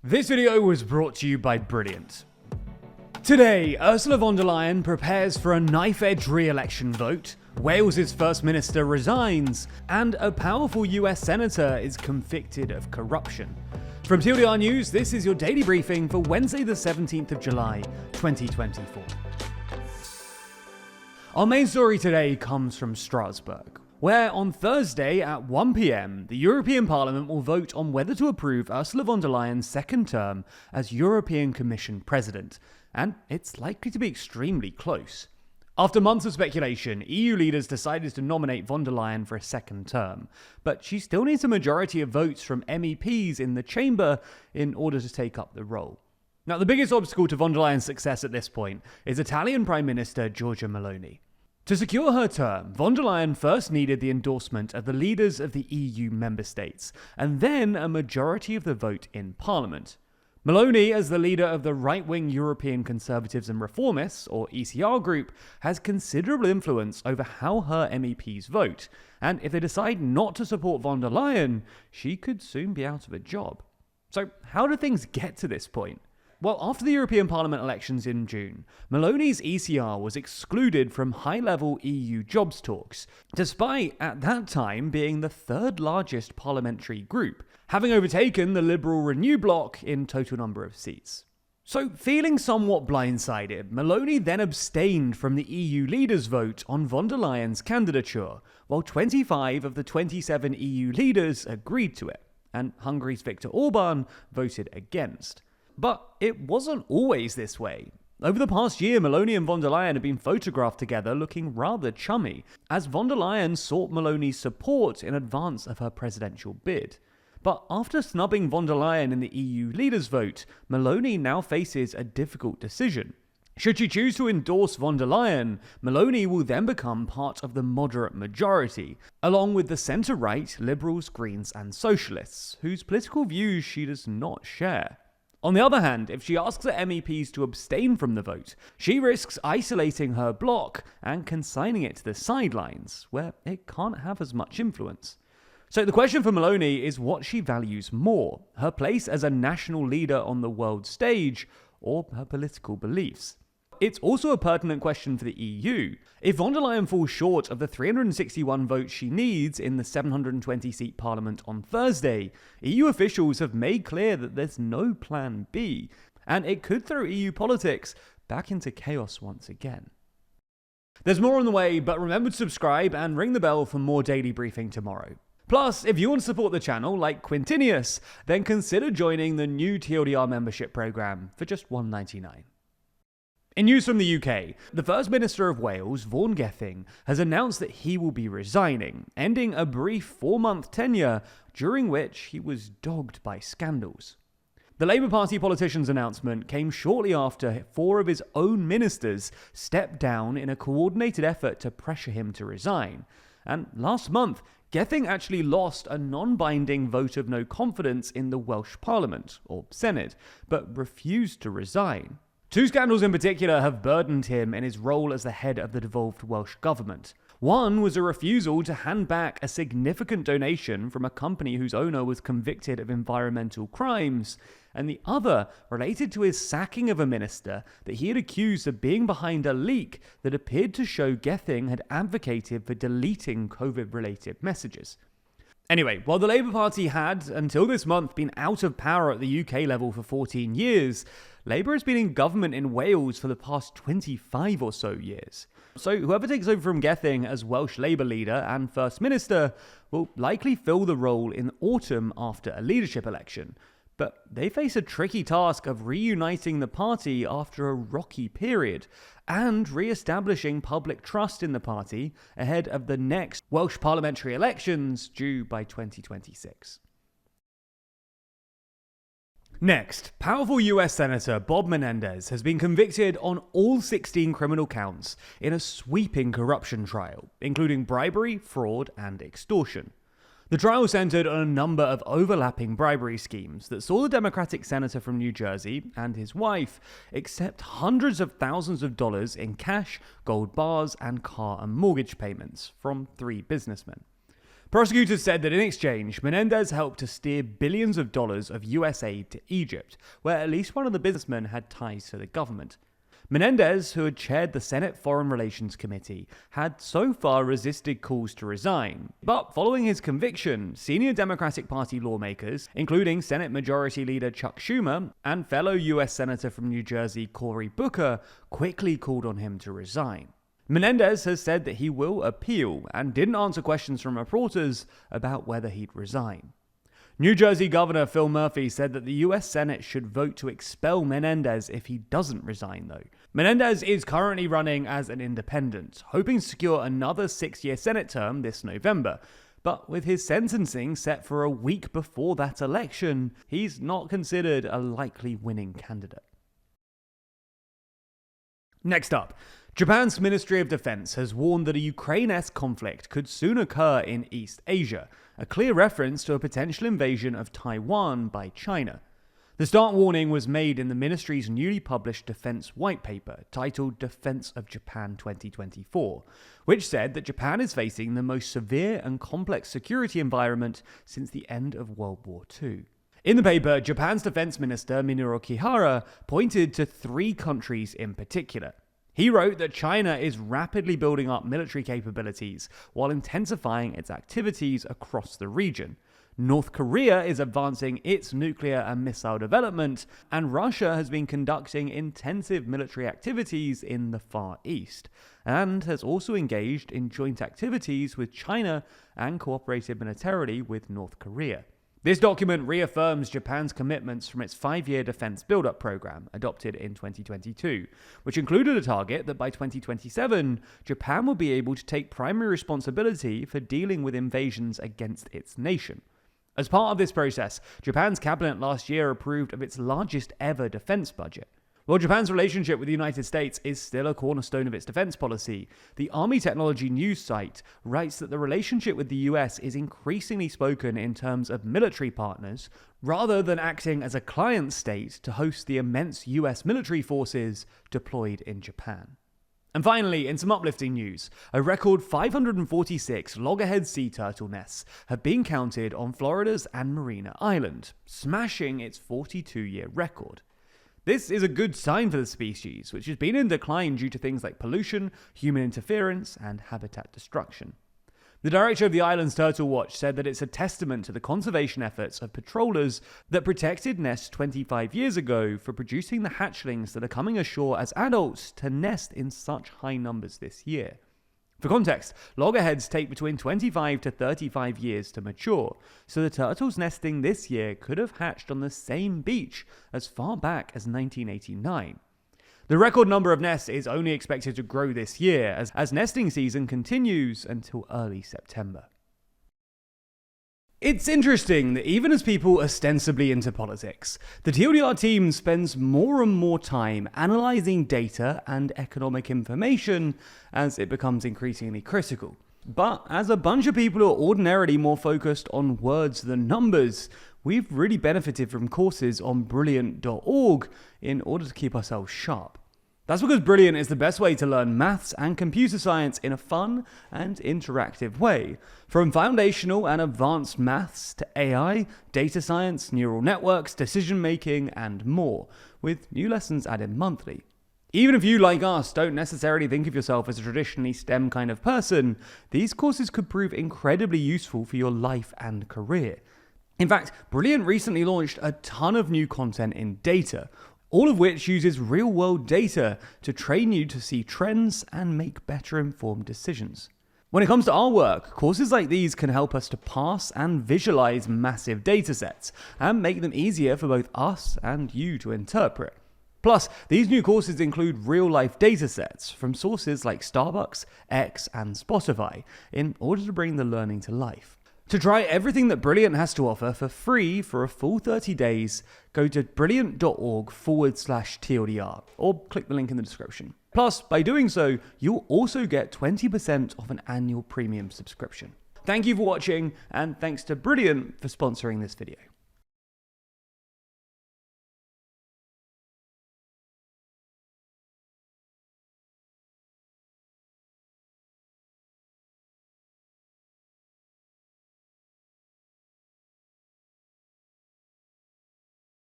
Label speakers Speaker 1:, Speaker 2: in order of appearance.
Speaker 1: This video was brought to you by Brilliant. Today, Ursula Von Der Leyen prepares for a knife-edge re-election vote, Wales' First Minister resigns, and a powerful US Senator is convicted of corruption. From TLDR News, this is your daily briefing for Wednesday the 17th of July, 2024. Our main story today comes from Strasbourg, where on Thursday at 1 p.m, the European Parliament will vote on whether to approve Ursula von der Leyen's second term as European Commission President, and it's likely to be extremely close. After months of speculation, EU leaders decided to nominate von der Leyen for a second term, but she still needs a majority of votes from MEPs in the chamber in order to take up the role. Now, the biggest obstacle to von der Leyen's success at this point is Italian Prime Minister Giorgia Meloni. To secure her term, von der Leyen first needed the endorsement of the leaders of the EU member states, and then a majority of the vote in Parliament. Meloni, as the leader of the right-wing European Conservatives and Reformists, or ECR group, has considerable influence over how her MEPs vote, and if they decide not to support von der Leyen, she could soon be out of a job. So how do things get to this point? Well, after the European Parliament elections in June, Meloni's ECR was excluded from high-level EU jobs talks, despite at that time being the third largest parliamentary group, having overtaken the Liberal Renew bloc in total number of seats. So, feeling somewhat blindsided, Meloni then abstained from the EU leaders' vote on von der Leyen's candidature, while 25 of the 27 EU leaders agreed to it, and Hungary's Viktor Orban voted against. But it wasn't always this way. Over the past year, Meloni and von der Leyen have been photographed together looking rather chummy, as von der Leyen sought Meloni's support in advance of her presidential bid. But after snubbing von der Leyen in the EU leaders' vote, Meloni now faces a difficult decision. Should she choose to endorse von der Leyen, Meloni will then become part of the moderate majority, along with the centre-right Liberals, Greens and Socialists, whose political views she does not share. On the other hand, if she asks her MEPs to abstain from the vote, she risks isolating her bloc and consigning it to the sidelines, where it can't have as much influence. So the question for Meloni is what she values more, her place as a national leader on the world stage, or her political beliefs. It's also a pertinent question for the EU. If von der Leyen falls short of the 361 votes she needs in the 720-seat parliament on Thursday, EU officials have made clear that there's no plan B, and it could throw EU politics back into chaos once again. There's more on the way, but remember to subscribe and ring the bell for more daily briefing tomorrow. Plus, if you want to support the channel like Quintinius, then consider joining the new TLDR membership program for just $1.99. In news from the UK, the First Minister of Wales, Vaughan Gething, has announced that he will be resigning, ending a brief 4-month tenure during which he was dogged by scandals. The Labour Party politician's announcement came shortly after 4 of his own ministers stepped down in a coordinated effort to pressure him to resign. And last month, Gething actually lost a non-binding vote of no confidence in the Welsh Parliament, or Senate, but refused to resign. 2 scandals in particular have burdened him in his role as the head of the devolved Welsh government. One was a refusal to hand back a significant donation from a company whose owner was convicted of environmental crimes, and the other related to his sacking of a minister that he had accused of being behind a leak that appeared to show Gething had advocated for deleting COVID-related messages. Anyway, while the Labour Party had, until this month, been out of power at the UK level for 14 years, Labour has been in government in Wales for the past 25 or so years. So whoever takes over from Gething as Welsh Labour leader and First Minister will likely fill the role in autumn after a leadership election. But they face a tricky task of reuniting the party after a rocky period and re-establishing public trust in the party ahead of the next Welsh parliamentary elections due by 2026. Next, powerful US Senator Bob Menendez has been convicted on all 16 criminal counts in a sweeping corruption trial, including bribery, fraud, and extortion. The trial centered on a number of overlapping bribery schemes that saw the Democratic senator from New Jersey and his wife accept hundreds of thousands of dollars in cash, gold bars, and car and mortgage payments from 3 businessmen. Prosecutors said that in exchange, Menendez helped to steer billions of dollars of US aid to Egypt, where at least one of the businessmen had ties to the government. Menendez, who had chaired the Senate Foreign Relations Committee, had so far resisted calls to resign. But following his conviction, senior Democratic Party lawmakers, including Senate Majority Leader Chuck Schumer and fellow US Senator from New Jersey Cory Booker, quickly called on him to resign. Menendez has said that he will appeal and didn't answer questions from reporters about whether he'd resign. New Jersey Governor Phil Murphy said that the US Senate should vote to expel Menendez if he doesn't resign, though. Menendez is currently running as an independent, hoping to secure another 6-year Senate term this November. But with his sentencing set for a week before that election, he's not considered a likely winning candidate. Next up, Japan's Ministry of Defense has warned that a Ukraine-esque conflict could soon occur in East Asia, a clear reference to a potential invasion of Taiwan by China. The stark warning was made in the ministry's newly published defense white paper titled Defense of Japan 2024, which said that Japan is facing the most severe and complex security environment since the end of World War II. In the paper, Japan's defense minister Minoru Kihara pointed to 3 countries in particular. He wrote that China is rapidly building up military capabilities while intensifying its activities across the region. North Korea is advancing its nuclear and missile development, and Russia has been conducting intensive military activities in the Far East, and has also engaged in joint activities with China and cooperated militarily with North Korea. This document reaffirms Japan's commitments from its 5-year defense build-up program, adopted in 2022, which included a target that by 2027, Japan will be able to take primary responsibility for dealing with invasions against its nation. As part of this process, Japan's cabinet last year approved of its largest ever defense budget. While Japan's relationship with the United States is still a cornerstone of its defense policy, the Army Technology News site writes that the relationship with the US is increasingly spoken in terms of military partners, rather than acting as a client state to host the immense US military forces deployed in Japan. And finally, in some uplifting news, a record 546 loggerhead sea turtle nests have been counted on Florida's Anne Marina Island, smashing its 42-year record. This is a good sign for the species, which has been in decline due to things like pollution, human interference, and habitat destruction. The director of the island's Turtle Watch said that it's a testament to the conservation efforts of patrollers that protected nests 25 years ago for producing the hatchlings that are coming ashore as adults to nest in such high numbers this year. For context, loggerheads take between 25 to 35 years to mature, so the turtles nesting this year could have hatched on the same beach as far back as 1989. The record number of nests is only expected to grow this year as nesting season continues until early September. It's interesting that even as people ostensibly into politics, the TLDR team spends more and more time analysing data and economic information as it becomes increasingly critical. But as a bunch of people who are ordinarily more focused on words than numbers, we've really benefited from courses on brilliant.org in order to keep ourselves sharp. That's because Brilliant is the best way to learn maths and computer science in a fun and interactive way. From foundational and advanced maths to AI, data science, neural networks, decision making, and more, with new lessons added monthly. Even if you, like us, don't necessarily think of yourself as a traditionally STEM kind of person, these courses could prove incredibly useful for your life and career. In fact, Brilliant recently launched a ton of new content in data, all of which uses real-world data to train you to see trends and make better informed decisions. When it comes to our work, courses like these can help us to parse and visualize massive datasets and make them easier for both us and you to interpret. Plus, these new courses include real-life datasets from sources like Starbucks, X, and Spotify in order to bring the learning to life. To try everything that Brilliant has to offer for free for a full 30 days, go to brilliant.org/TLDR or click the link in the description. Plus, by doing so, you'll also get 20% off an annual premium subscription. Thank you for watching, and thanks to Brilliant for sponsoring this video.